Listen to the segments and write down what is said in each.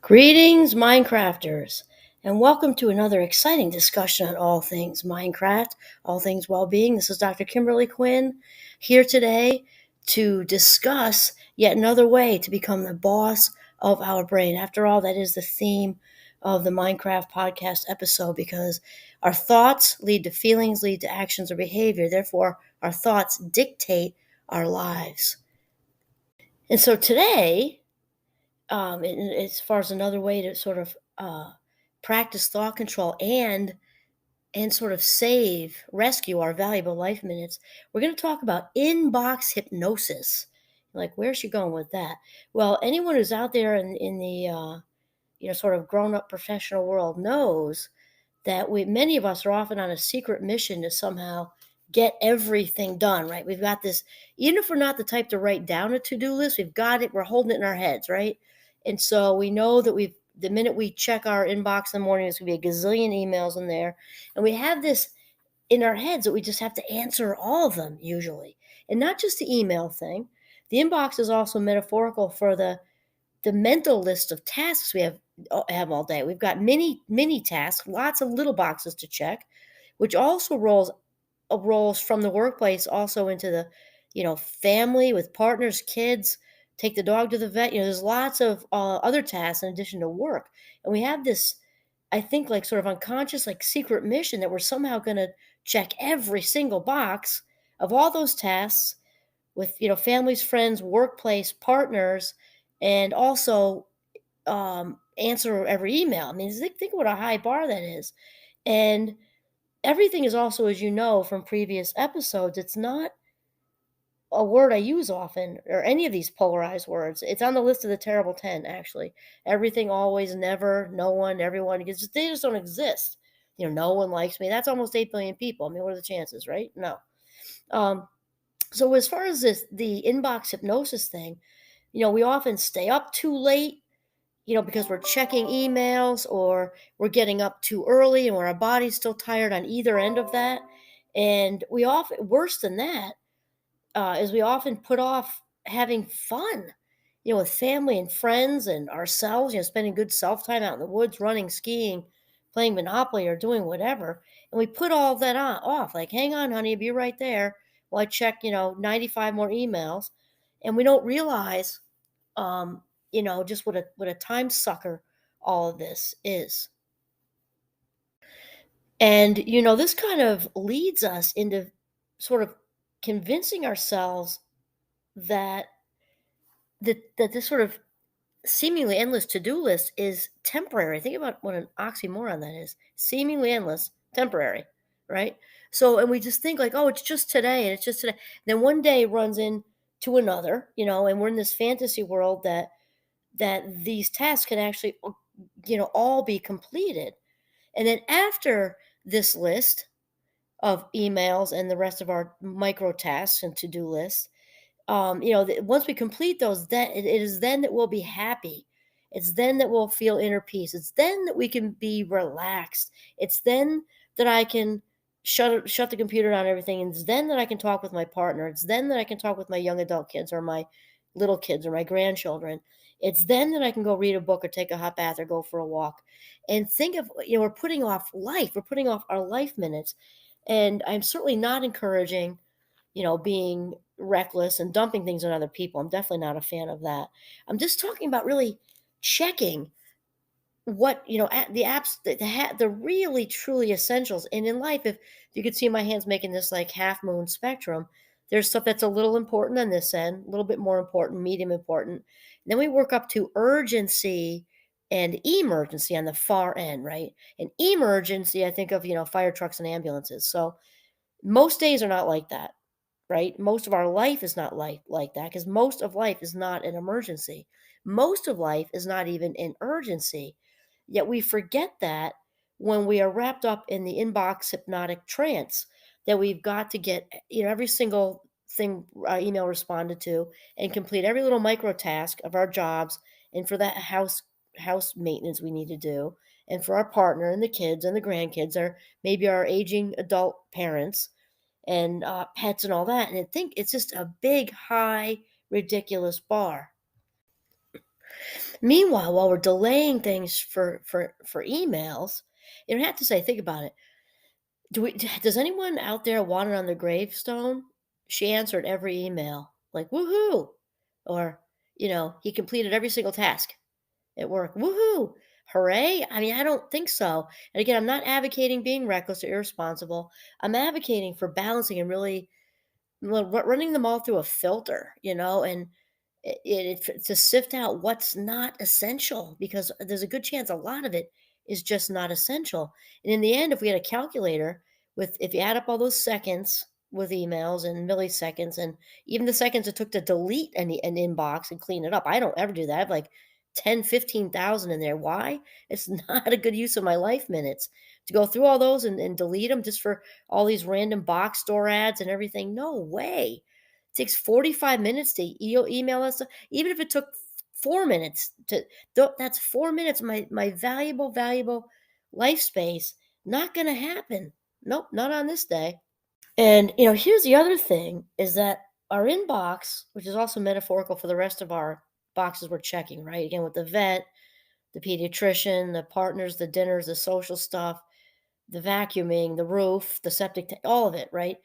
Greetings, Minecrafters, and welcome to another exciting discussion on all things Minecraft, all things well being. This is Dr. Kimberly Quinn here today to discuss yet another way to become the boss of our brain. After all, that is the theme of the Minecraft podcast episode because our thoughts lead to feelings, lead to actions or behavior. Therefore, our thoughts dictate our lives. And so today, as far as another way to sort of practice thought control and sort of rescue our valuable life minutes, we're going to talk about inbox hypnosis. Like, where's she going with that? Well, anyone who's out there in the sort of grown up professional world knows that many of us are often on a secret mission to somehow get everything done, right? We've got this, even if we're not the type to write down a to-do list, we've got it, we're holding it in our heads, right? And so we know that the minute we check our inbox in the morning, there's gonna be a gazillion emails in there. And we have this in our heads that we just have to answer all of them usually. And not just the email thing. The inbox is also metaphorical for the mental list of tasks we have all day. We've got many tasks, lots of little boxes to check, which also rolls from the workplace also into the family with partners, kids, take the dog to the vet. There's lots of other tasks in addition to work, and we have this, I think, like sort of unconscious, like secret mission that we're somehow going to check every single box of all those tasks with families, friends, workplace, partners, and also answer every email. I mean, think what a high bar that is. And everything is also, as you know from previous episodes, it's not a word I use often or any of these polarized words. It's on the list of the terrible 10, actually. Everything, always, never, no one, everyone, because they just don't exist. No one likes me. That's almost 8 billion people. I mean, what are the chances, right? No. Um, so as far as the inbox hypnosis thing, we often stay up too late, because we're checking emails or we're getting up too early and where our body's still tired on either end of that. And we often, worse than that, is we often put off having fun, with family and friends and ourselves, spending good self time out in the woods, running, skiing, playing Monopoly or doing whatever. And we put all of that off, like, hang on, honey, I'll be right there while I check, 95 more emails. And we don't realize, just what a time sucker all of this is. And this kind of leads us into sort of convincing ourselves that that this sort of seemingly endless to-do list is temporary. Think about what an oxymoron that is. Seemingly endless, temporary, right? So, and we just think like, oh, it's just today, and it's just today. Then one day runs into another, and we're in this fantasy world that these tasks can actually, all be completed. And then after this list of emails and the rest of our micro tasks and to-do lists, once we complete those, then it is then that we'll be happy. It's then that we'll feel inner peace. It's then that we can be relaxed. It's then that I can shut the computer down and everything. And it's then that I can talk with my partner. It's then that I can talk with my young adult kids or my little kids or my grandchildren. It's then that I can go read a book or take a hot bath or go for a walk. And think of, we're putting off life. We're putting off our life minutes. And I'm certainly not encouraging, being reckless and dumping things on other people. I'm definitely not a fan of that. I'm just talking about really checking what, the apps, the really truly essentials. And in life, if you could see my hands making this like half moon spectrum, there's stuff that's a little important on this end, a little bit more important, medium important. And then we work up to urgency and emergency on the far end, right? And emergency, I think of, fire trucks and ambulances. So most days are not like that, right? Most of our life is not like that because most of life is not an emergency. Most of life is not even an urgency. Yet we forget that when we are wrapped up in the inbox hypnotic trance that we've got to get, every single thing email responded to and complete every little micro task of our jobs and for that house maintenance we need to do and for our partner and the kids and the grandkids or maybe our aging adult parents and pets and all that. And I think it's just a big, high, ridiculous bar. Meanwhile, while we're delaying things for emails, you don't have to say, think about it. Does anyone out there want it on their gravestone? She answered every email, like, woohoo! Or, he completed every single task at work. Woohoo! Hooray! I mean, I don't think so. And again, I'm not advocating being reckless or irresponsible. I'm advocating for balancing and really running them all through a filter, and to sift out what's not essential, because there's a good chance a lot of it is just not essential. And in the end, if we had a calculator if you add up all those seconds with emails and milliseconds and even the seconds it took to delete an inbox and clean it up, I don't ever do that. I have like 10, 15,000 in there. Why? It's not a good use of my life minutes to go through all those and delete them just for all these random box store ads and everything. No way. It takes 45 minutes to email us. Even if it took 4 minutes that's 4 minutes, my valuable life space. Not going to happen. Nope, not on this day. And here's the other thing is that our inbox, which is also metaphorical for the rest of our boxes we're checking, right? Again, with the vet, the pediatrician, the partners, the dinners, the social stuff, the vacuuming, the roof, the septic tank, all of it, right?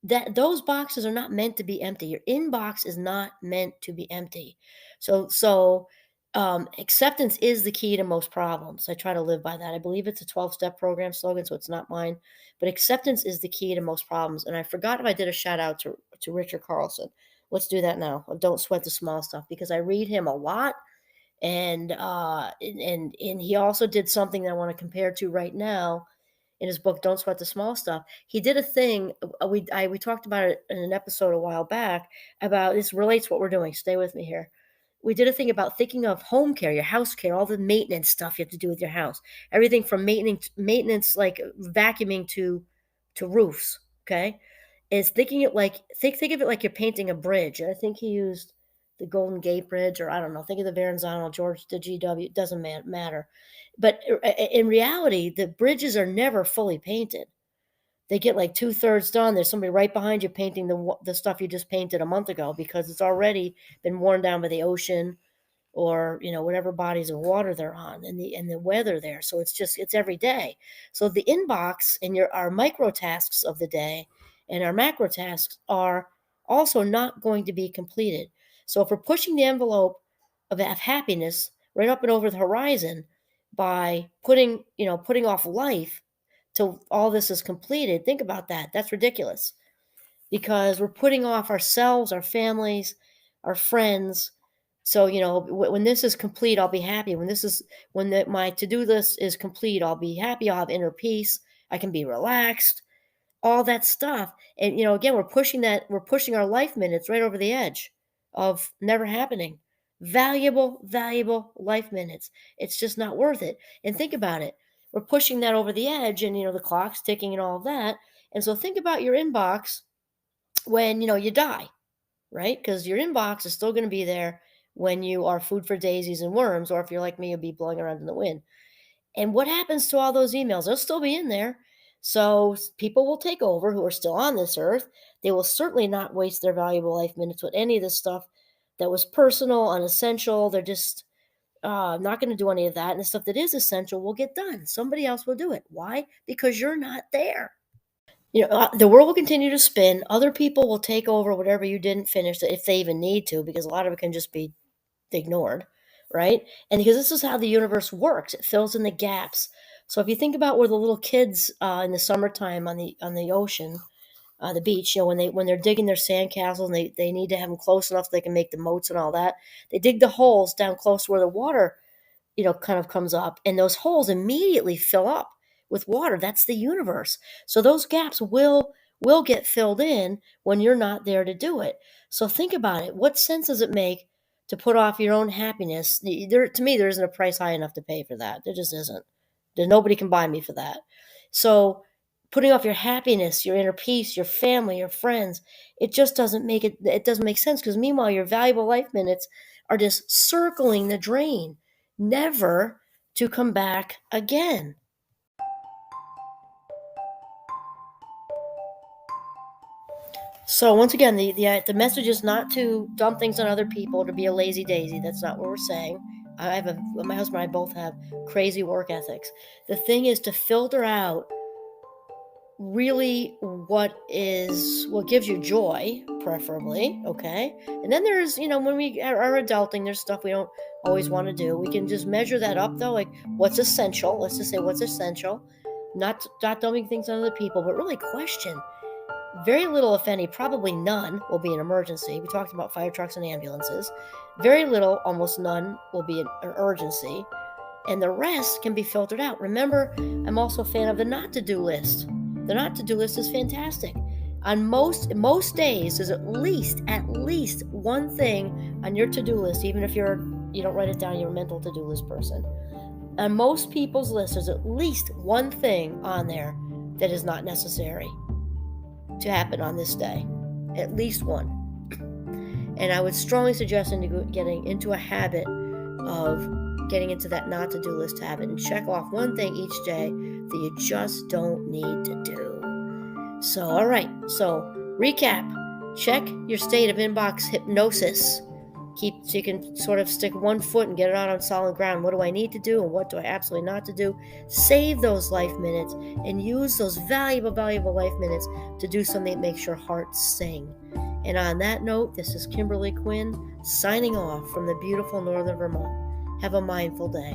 That those boxes are not meant to be empty. Your inbox is not meant to be empty. So acceptance is the key to most problems. I try to live by that. I believe it's a 12-step program slogan, so it's not mine. But acceptance is the key to most problems. And I forgot if I did a shout out to Richard Carlson. Let's do that now. Don't sweat the small stuff, because I read him a lot, and he also did something that I want to compare to right now in his book Don't Sweat the Small Stuff. He did a thing, we talked about it in an episode a while back, about this relates what we're doing. Stay with me here. We did a thing about thinking of home care, your house care, all the maintenance stuff you have to do with your house. Everything from maintenance like vacuuming to roofs, okay? Is thinking it like think of it like you're painting a bridge. And I think he used the Golden Gate Bridge, or I don't know, think of the Verrazano, George the GW, it doesn't matter. But in reality, the bridges are never fully painted. They get like 2/3 done. There's somebody right behind you painting the stuff you just painted a month ago, because it's already been worn down by the ocean, or whatever bodies of water they're on, and the weather there. So it's every day. So the inbox and our micro tasks of the day and our macro tasks are also not going to be completed. So if we're pushing the envelope of happiness right up and over the horizon by putting off life till all this is completed, think about that. That's ridiculous, because we're putting off ourselves, our families, our friends. So, when this is complete, I'll be happy. My to-do list is complete, I'll be happy. I'll have inner peace. I can be relaxed, all that stuff. And, again, we're pushing our life minutes right over the edge of never happening. Valuable life minutes. It's just not worth it. And think about it. We're pushing that over the edge, and, the clock's ticking and all of that. And so think about your inbox when you die, right? Because your inbox is still going to be there when you are food for daisies and worms, or if you're like me, you'll be blowing around in the wind. And what happens to all those emails? They'll still be in there. So people will take over who are still on this earth. They will certainly not waste their valuable life minutes with any of this stuff that was personal, unessential. They're just not going to do any of that. And the stuff that is essential will get done. Somebody else will do it. Why? Because you're not there. The world will continue to spin. Other people will take over whatever you didn't finish, if they even need to, because a lot of it can just be ignored, right? And because this is how the universe works, it fills in the gaps. So if you think about where the little kids in the summertime on the ocean, the beach, when they're digging their sandcastles, and they need to have them close enough so they can make the moats and all that, they dig the holes down close to where the water kind of comes up, and those holes immediately fill up with water. That's the universe. So those gaps will get filled in when you're not there to do it. So think about it. What sense does it make to put off your own happiness? To me, there isn't a price high enough to pay for that. There just isn't. Nobody can buy me for that. So putting off your happiness, your inner peace, your family, your friends, it just doesn't make sense, because meanwhile your valuable life minutes are just circling the drain, never to come back again. So once again, the message is not to dump things on other people, to be a lazy daisy. That's not what we're saying. My husband and I both have crazy work ethics. The thing is to filter out really what gives you joy, preferably, okay? And then there's, when we are adulting, there's stuff we don't always want to do. We can just measure that up, though, like what's essential. Let's just say what's essential. Not dumping things on other people, but really question. Very little, if any, probably none, will be an emergency. We talked about fire trucks and ambulances. Very little, almost none, will be an urgency. And the rest can be filtered out. Remember, I'm also a fan of the not-to-do list. The not-to-do list is fantastic. On most days, there's at least one thing on your to-do list, even if you don't write it down, you're a mental to-do list person. On most people's list, there's at least one thing on there that is not necessary to happen on this day. At least one. And I would strongly suggest getting into a habit of getting into that not-to-do list habit and check off one thing each day that you just don't need to do. So, all right. So, recap. Check your state of inbox hypnosis. So you can sort of stick one foot and get it out on solid ground. What do I need to do and what do I absolutely not to do? Save those life minutes and use those valuable life minutes to do something that makes your heart sing. And on that note, this is Kimberly Quinn signing off from the beautiful northern Vermont. Have a mindful day.